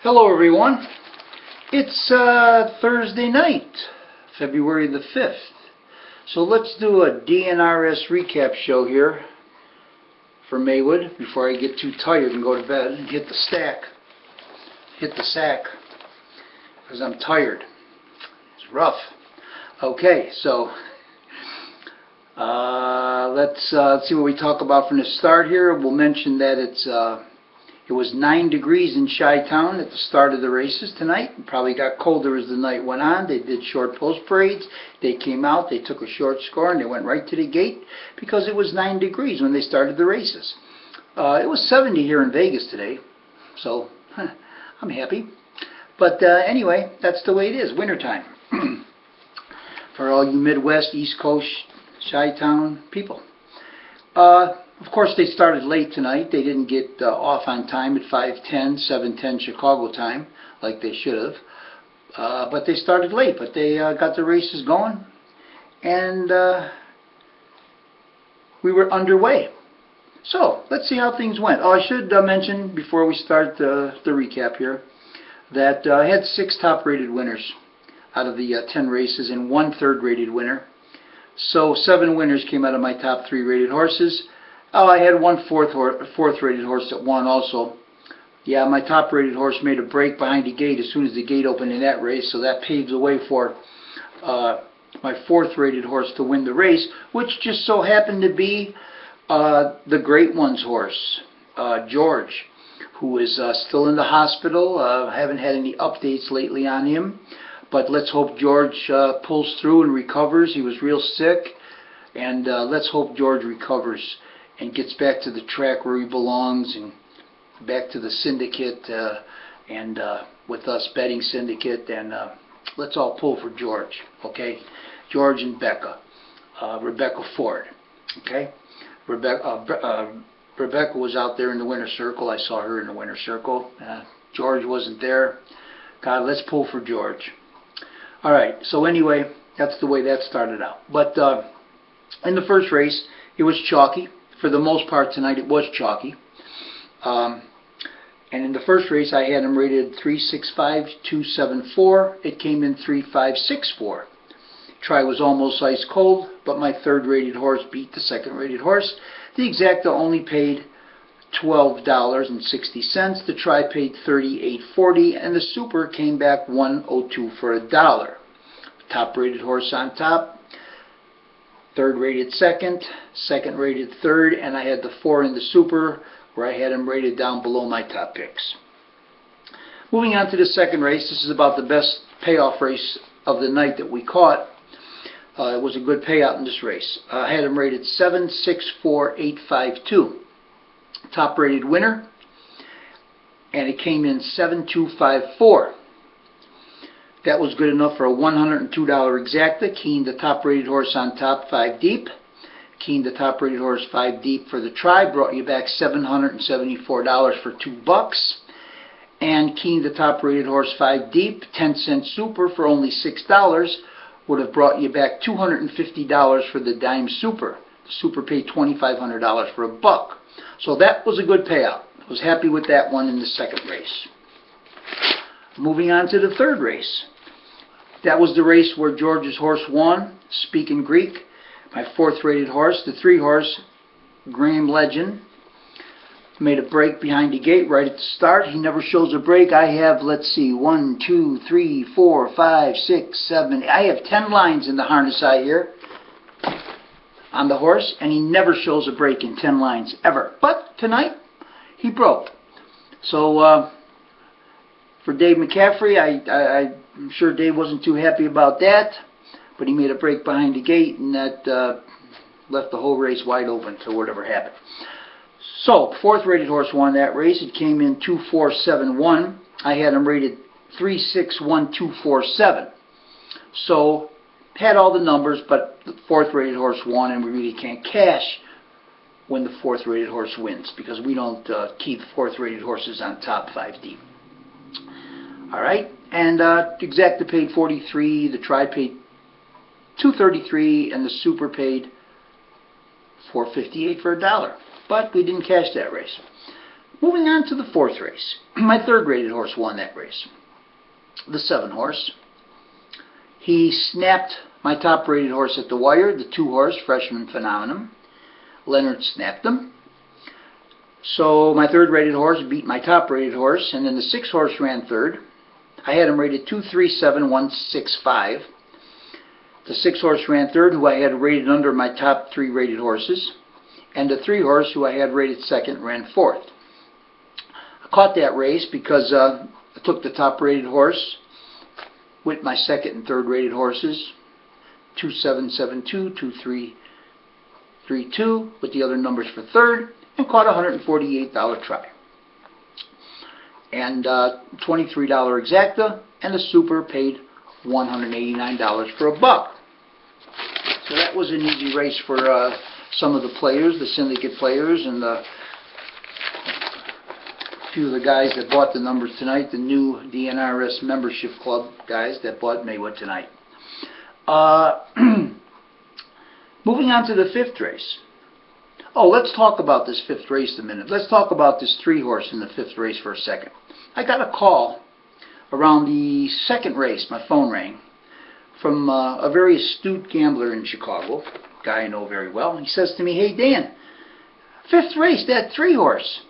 Hello everyone. It's Thursday night, February the 5th. So let's do a DNRS recap show here for Maywood before I get too tired and go to bed and hit the sack because I'm tired. It's rough. Okay, so let's see what we talk about from the start here. We'll mention that it was 9 degrees in Chi-Town at the start of the races tonight. It probably got colder as the night went on. They did short post parades. They came out, they took a short score, and they went right to the gate because it was 9 degrees when they started the races. It was 70 here in Vegas today, so I'm happy. But anyway, that's the way it is, wintertime. For all you Midwest, East Coast, Chi-Town people. Of course, they started late tonight. They didn't get off on time at 5:10, 7:10 Chicago time, like they should have. But they started late, but they got the races going, and we were underway. So, let's see how things went. Oh, I should mention, before we start the recap here, that I had 6 top-rated winners out of the 10 races and 1 third-rated winner. So, 7 winners came out of my top 3 rated horses. Oh, I had 1 fourth-rated horse that won also. Yeah, my top-rated horse made a break behind the gate as soon as the gate opened in that race, so that paves the way for my 4th-rated horse to win the race, which just so happened to be the Great One's horse, George, who is still in the hospital. I haven't had any updates lately on him, but let's hope George pulls through and recovers. He was real sick, and let's hope George recovers and gets back to the track where he belongs and back to the syndicate and with us betting syndicate, and let's all pull for George, okay? George and Becca, Rebecca Ford, okay? Rebecca was out there in the winner's circle. I saw her in the winner's circle. George wasn't there. God, let's pull for George. All right, so anyway, that's the way that started out. But in the first race, it was chalky. For the most part tonight, it was chalky. And in the first race, I had him rated 365-274. It came in 3564. Try was almost ice cold, but my 3rd-rated horse beat the 2nd-rated horse. The exacta only paid $12.60. The try paid $38.40, and the super came back $102 for $1. Top-rated horse on top. 3rd-rated 2nd, 2nd-rated 3rd, and I had the 4 in the super, where I had him rated down below my top picks. Moving on to the 2nd race, this is about the best payoff race of the night that we caught. It was a good payout in this race. I had him rated 764,852. Top-rated winner, and it came in 7254. That was good enough for a $102 exacta. Keen, the top-rated horse on top, 5 deep. Keen, the top-rated horse, 5 deep for the try, brought you back $774 for $2. And Keen, the top-rated horse, 5 deep, 10-cent super for only $6 would have brought you back $250 for the dime super. The super paid $2,500 for $1. So that was a good payout. I was happy with that one in the 2nd race. Moving on to the 3rd race. That was the race where George's horse won, Speaking Greek. My 4th-rated horse, the 3-horse, Graham Legend, made a break behind the gate right at the start. He never shows a break. I have, let's see, 1, 2, 3, 4, 5, 6, 7. I have 10 lines in the harness eye here on the horse, and he never shows a break in 10 lines, ever. But tonight, he broke. So, for Dave McCaffrey, I'm sure Dave wasn't too happy about that, but he made a break behind the gate, and that left the whole race wide open to whatever happened. So, 4th-rated horse won that race. It came in 2471. I had him rated 361247. So, had all the numbers, but the 4th-rated horse won, and we really can't cash when the 4th-rated horse wins, because we don't keep 4th-rated horses on top 5 deep. Alright, and exacta paid $43, the try paid $233, and the super paid $4.58 for $1. But we didn't cash that race. Moving on to the 4th race. My 3rd rated horse won that race. The 7 horse. He snapped my top rated horse at the wire, the 2 horse, Freshman Phenomenon. Leonard snapped him. So my 3rd rated horse beat my top rated horse, and then the 6 horse ran 3rd. I had him rated 237,165. The 6 horse ran 3rd, who I had rated under my top 3 rated horses. And the 3 horse, who I had rated 2nd, ran 4th. I caught that race because I took the top rated horse with my 2nd and 3rd rated horses, 2772, 2332, with the other numbers for 3rd, and caught a $148 try. And $23 exacta, and the super paid $189 for a buck. So that was an easy race for some of the players, the syndicate players, and a few of the guys that bought the numbers tonight, the new DNRS membership club guys that bought Maywood tonight. Moving on to the 5th race. Oh, let's talk about this 5th race a minute. Let's talk about this 3 horse in the 5th race for a second. I got a call around the 2nd race. My phone rang from a very astute gambler in Chicago, a guy I know very well. He says to me, "Hey Dan, 5th race, that 3 horse."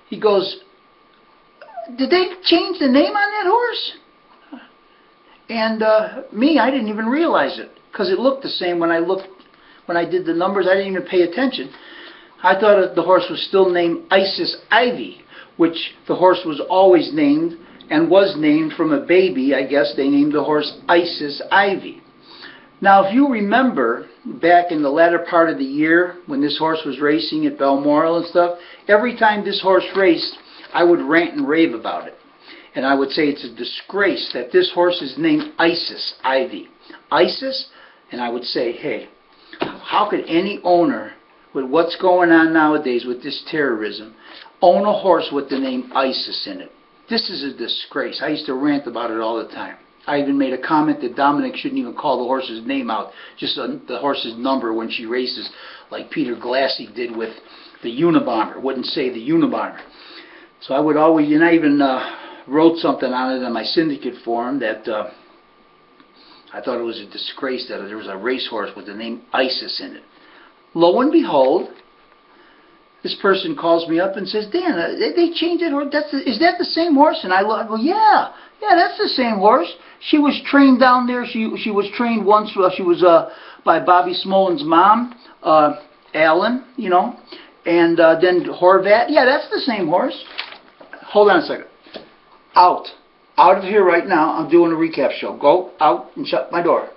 He goes, "Did they change the name on that horse?" And I didn't even realize it, because it looked the same when I did the numbers. I didn't even pay attention. I thought that the horse was still named Isis Ivy, which the horse was always named, and was named from a baby. I guess they named the horse Isis Ivy. Now, if you remember, back in the latter part of the year, when this horse was racing at Balmoral and stuff, every time this horse raced, I would rant and rave about it. And I would say it's a disgrace that this horse is named Isis Ivy. Isis, and I would say, hey, how could any owner, with what's going on nowadays with this terrorism, own a horse with the name Isis in it? This is a disgrace. I used to rant about it all the time. I even made a comment that Dominic shouldn't even call the horse's name out, just the horse's number when she races, like Peter Glassy did with the Unabomber. Wouldn't say the Unabomber. So I would always, and I even wrote something on it on my syndicate forum that I thought it was a disgrace that there was a racehorse with the name Isis in it. Lo and behold, this person calls me up and says, "Dan, they changed it. Is that the same horse?" And I go, yeah, that's the same horse. She was trained down there. She was trained once. She was by Bobby Smolin's mom, Alan, you know, and then Horvat. Yeah, that's the same horse. Hold on a second. Out of here right now. I'm doing a recap show. Go out and shut my door.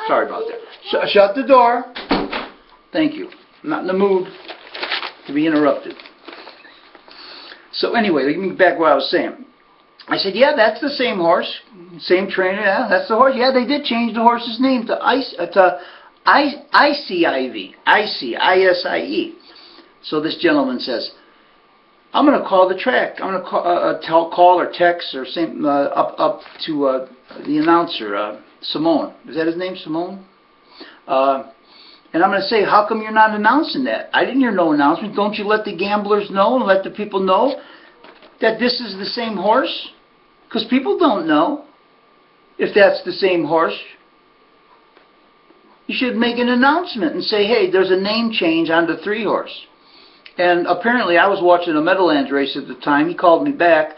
Sorry about that. Shut the door. Thank you. I'm not in the mood to be interrupted. So anyway, let me get back to what I was saying. I said, yeah, that's the same horse, same trainer. Yeah, that's the horse. Yeah, they did change the horse's name to Icy Ivy, Isie. So this gentleman says, I'm going to call the track. I'm going to call or text or send up to the announcer, Simone. Is that his name, Simone? And I'm going to say, how come you're not announcing that? I didn't hear no announcement. Don't you let the gamblers know and let the people know that this is the same horse? Because people don't know if that's the same horse. You should make an announcement and say, hey, there's a name change on the 3 horse. And apparently I was watching a Meadowlands race at the time. He called me back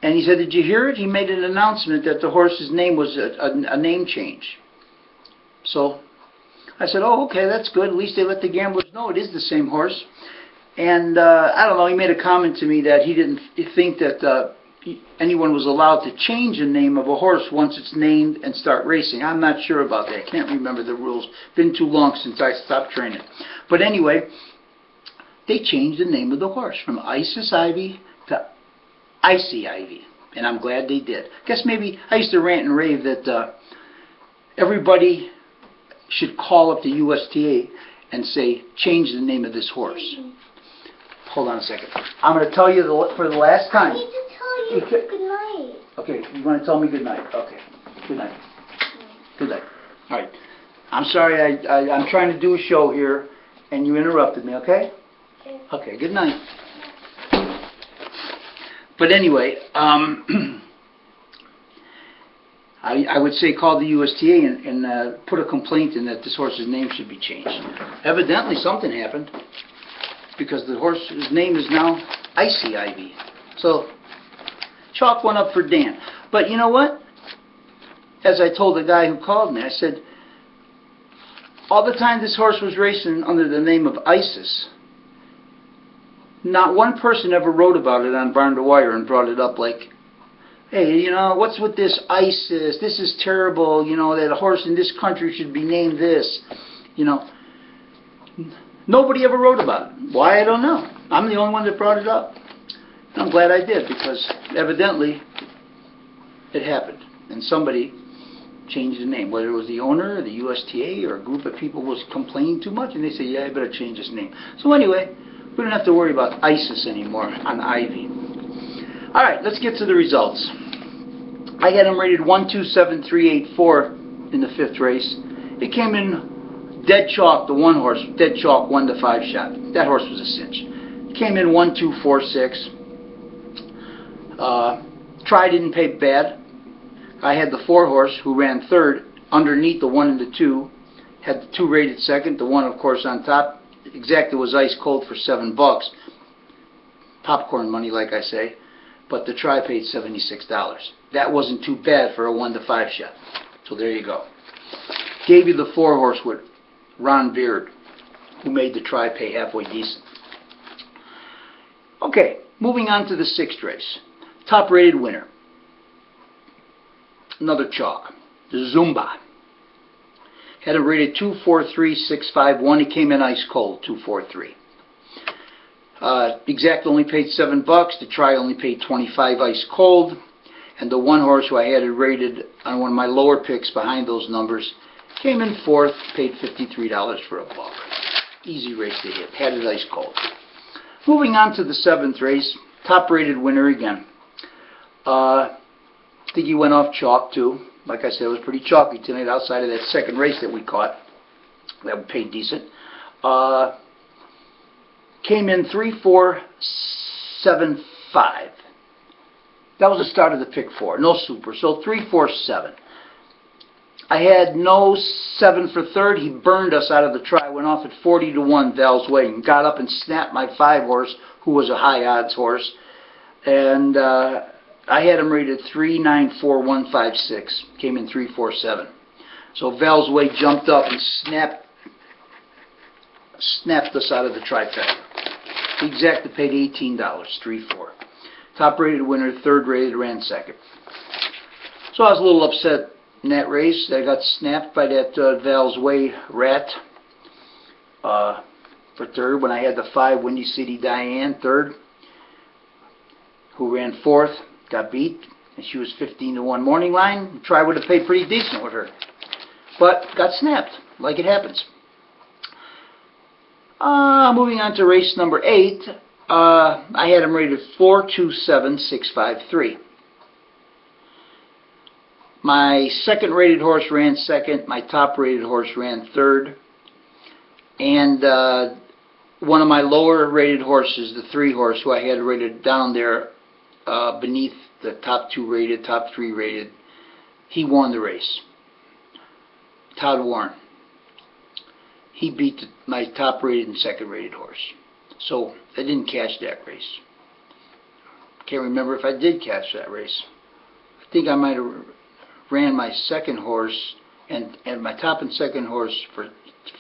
and he said, did you hear it? He made an announcement that the horse's name was a name change. So I said, oh, okay, that's good. At least they let the gamblers know it is the same horse. And I don't know, he made a comment to me that he didn't think that anyone was allowed to change the name of a horse once it's named and start racing. I'm not sure about that. I can't remember the rules. Been too long since I stopped training. But anyway, they changed the name of the horse from Isis Ivy to Icy Ivy. And I'm glad they did. I guess maybe I used to rant and rave that everybody should call up the USTA and say, change the name of this horse. Hold on a second. I'm going to tell you for the last time. I need to tell you good night. Okay, you want to tell me good night? Okay, good night. Good night. All right. I'm sorry, I'm trying to do a show here, and you interrupted me, okay? Okay, good night. But anyway, I would say call the USTA and put a complaint in that this horse's name should be changed. Evidently something happened, because the horse's name is now Icy Ivy. So, chalk one up for Dan. But you know what? As I told the guy who called me, I said, all the time this horse was racing under the name of Isis, not one person ever wrote about it on Barn to Wire and brought it up like, hey, you know, what's with this ISIS? This is terrible, you know, that a horse in this country should be named this. You know, nobody ever wrote about it. Why, I don't know. I'm the only one that brought it up. I'm glad I did, because evidently it happened. And somebody changed the name, whether it was the owner, or the USTA, or a group of people was complaining too much, and they said, yeah, I better change this name. So anyway, we don't have to worry about ISIS anymore on Ivy. All right, let's get to the results. I had him rated 1, 2, 7, 3, 8, 4 in the 5th race. It came in dead chalk, the one horse, dead chalk 1 to 5 shot. That horse was a cinch. It came in 1, 2, 4, 6. Try didn't pay bad. I had the 4 horse who ran 3rd underneath the 1 and the 2. Had the 2 rated 2nd, the 1 of course on top. Exactly was ice cold for $7. Popcorn money, like I say. But the try paid $76. That wasn't too bad for a 1 to 5 shot. So there you go. Gave you the 4 horse with Ron Beard, who made the try pay halfway decent. Okay, moving on to the 6th race. Top rated winner. Another chalk. The Zumba. Had it rated 2, 4, 3, 6, 5, 1. It came in ice cold, 2, 4, 3. Exact only paid $7. The try only paid 25 ice cold. And the 1 horse who I had it rated on one of my lower picks behind those numbers came in 4th, paid $53 for a buck. Easy race to hit. Had it ice cold. Moving on to the 7th race. Top rated winner again. I think he went off chalk too. Like I said, it was pretty chalky tonight outside of that 2nd race that we caught. That paid decent. Came in 3, 4, 7, 5. That was the start of the pick 4. No super. So 3, 4, 7. I had no 7 for 3rd. He burned us out of the try. Went off at 40 to 1 Val's Way and got up and snapped my 5 horse, who was a high odds horse. And I had him rated 3, 9, 4, 1, 5, 6. Came in 3, 4, 7. So Val's Way jumped up and snapped us out of the trifecta. The exacta paid $18, 3, 4. Top rated winner, 3rd rated, ran 2nd. So I was a little upset in that race. I got snapped by that Val's Way rat for 3rd when I had the 5 Windy City Diane 3rd, who ran 4th, got beat, and she was 15 to 1 morning line. Try would have paid pretty decent with her, but got snapped, like it happens. Moving on to race number 8, I had him rated 4, 2, 7, 6, 5, 3. My 2nd rated horse ran 2nd. My top rated horse ran 3rd. And one of my lower rated horses, the 3 horse, who I had rated down there beneath the top 2 rated, top 3 rated, he won the race. Todd Warren. He beat my top rated and 2nd rated horse. So I didn't catch that race. Can't remember if I did catch that race. I think I might have ran my 2nd horse and my top and 2nd horse for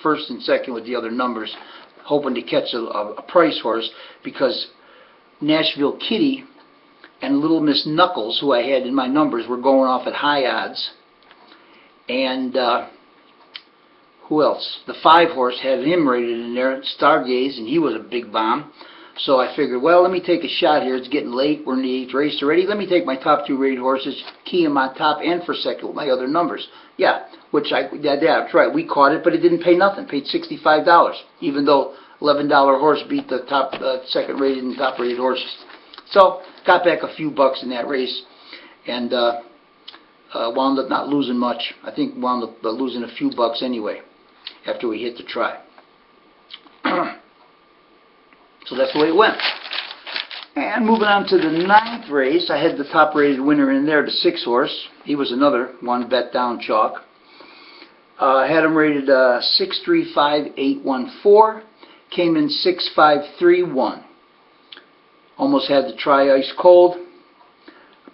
1st and 2nd with the other numbers, hoping to catch a price horse, because Nashville Kitty and Little Miss Knuckles, who I had in my numbers, were going off at high odds. And who else? The 5 horse had him rated in there, Stargaze, and he was a big bomb. So I figured, well, let me take a shot here. It's getting late. We're in the 8th race already. Let me take my top 2 rated horses, key them on top and for 2nd with my other numbers. Yeah, that's right. We caught it, but it didn't pay nothing. It paid $65, even though $11 horse beat the top 2nd rated and top rated horses. So got back a few bucks in that race, and wound up not losing much. I think wound up losing a few bucks anyway after we hit the try. So that's the way it went. And moving on to the 9th race, I had the top rated winner in there, the 6 horse. He was another one bet down chalk. I had him rated 635,814. Came in 653,1. Almost had to try ice cold.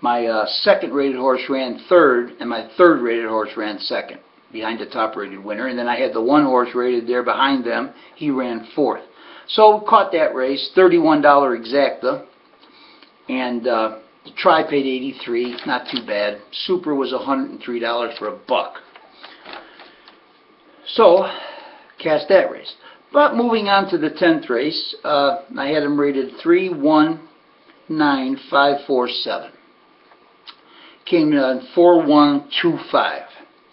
My 2nd rated horse ran 3rd, and my 3rd rated horse ran 2nd, behind the top rated winner. And then I had the 1 horse rated there behind them. He ran 4th. So caught that race, $31 exacta. And the try paid $83, not too bad. Super was $103 for $1. So, cast that race. But moving on to the 10th race, I had him rated 319,547. Came in 4125.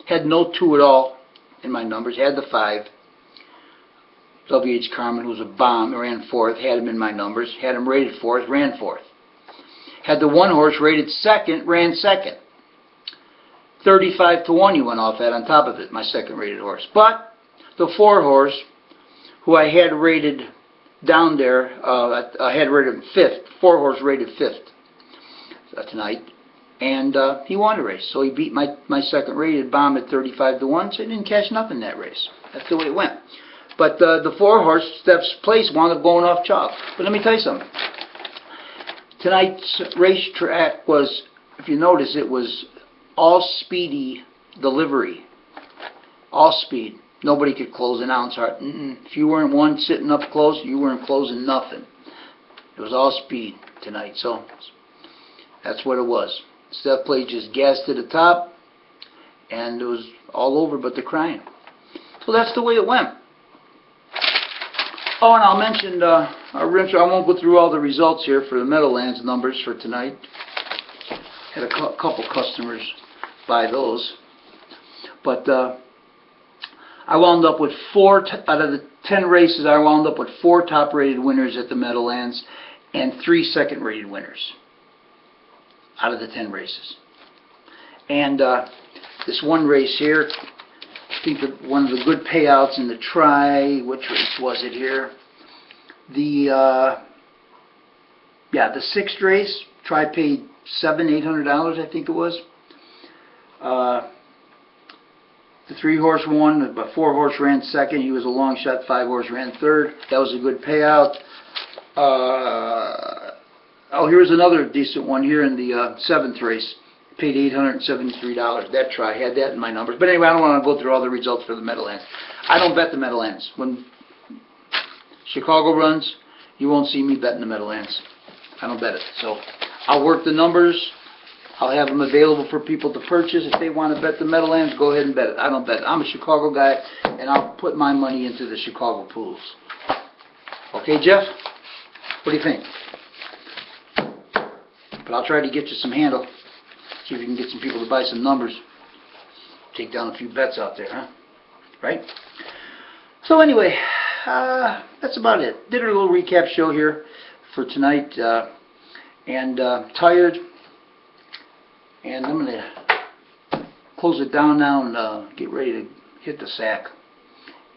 Had no 2 at all in my numbers. Had the 5. W.H. Carmen, who was a bomb, ran 4th. Had him in my numbers. Had him rated 4th. Ran 4th. Had the 1 horse rated 2nd. Ran 2nd. 35-1 he went off at on top of it, my 2nd rated horse. But the 4 horse, who I had rated down there, I had rated 5th. 4 horse rated 5th tonight. And he won the race. So he beat my 2nd rated bomb at 35-1, so he didn't cash nothing in that race. That's the way it went. But the 4 horse, Steph's Place, wound up going off chalk. But let me tell you something. Tonight's racetrack was, if you notice, it was all speedy delivery. All speed. Nobody could close an ounce heart. If you weren't one sitting up close, you weren't closing nothing. It was all speed tonight. So that's what it was. Steph Place just gassed to the top, and it was all over but the crying. So that's the way it went. Oh, and I'll mention, I won't go through all the results here for the Meadowlands numbers for tonight. Had a couple customers buy those. But I wound up with 4, out of the 10 races, I wound up with 4 top-rated winners at the Meadowlands and 3 second-rated winners out of the 10 races. And this one race here, I think that one of the good payouts in the try, which race was it here? The 6th race, try paid $800, I think it was. The 3 horse won, the 4 horse ran 2nd, he was a long shot, 5 horse ran 3rd. That was a good payout. Oh, here's another decent one here in the 7th race. Paid $873. That try, had that in my numbers. But anyway, I don't want to go through all the results for the Meadowlands. I don't bet the Meadowlands. When Chicago runs, you won't see me betting the Meadowlands. I don't bet it. So I'll work the numbers. I'll have them available for people to purchase. If they want to bet the Meadowlands, go ahead and bet it. I don't bet it. I'm a Chicago guy, and I'll put my money into the Chicago pools. Okay, Jeff? What do you think? But I'll try to get you some handle. See if you can get some people to buy some numbers. Take down a few bets out there, huh? Right? So anyway, that's about it. Did a little recap show here for tonight. Tired. And I'm going to close it down now and get ready to hit the sack.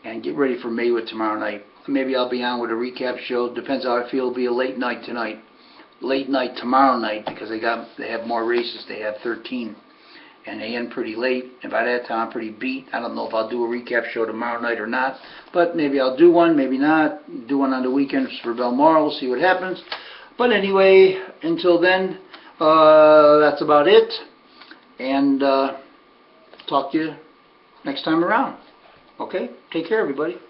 And get ready for Maywood tomorrow night. Maybe I'll be on with a recap show. Depends how I feel. It'll be a late night tonight. Late night tomorrow night because they have more races. They have 13 and they end pretty late, and by that time I'm pretty beat. I don't know if I'll do a recap show tomorrow night or not, but maybe I'll do one, maybe not. Do one on the weekends for Belmar. We'll see what happens. But anyway, until then, that's about it, and talk to you next time around. Okay, take care everybody.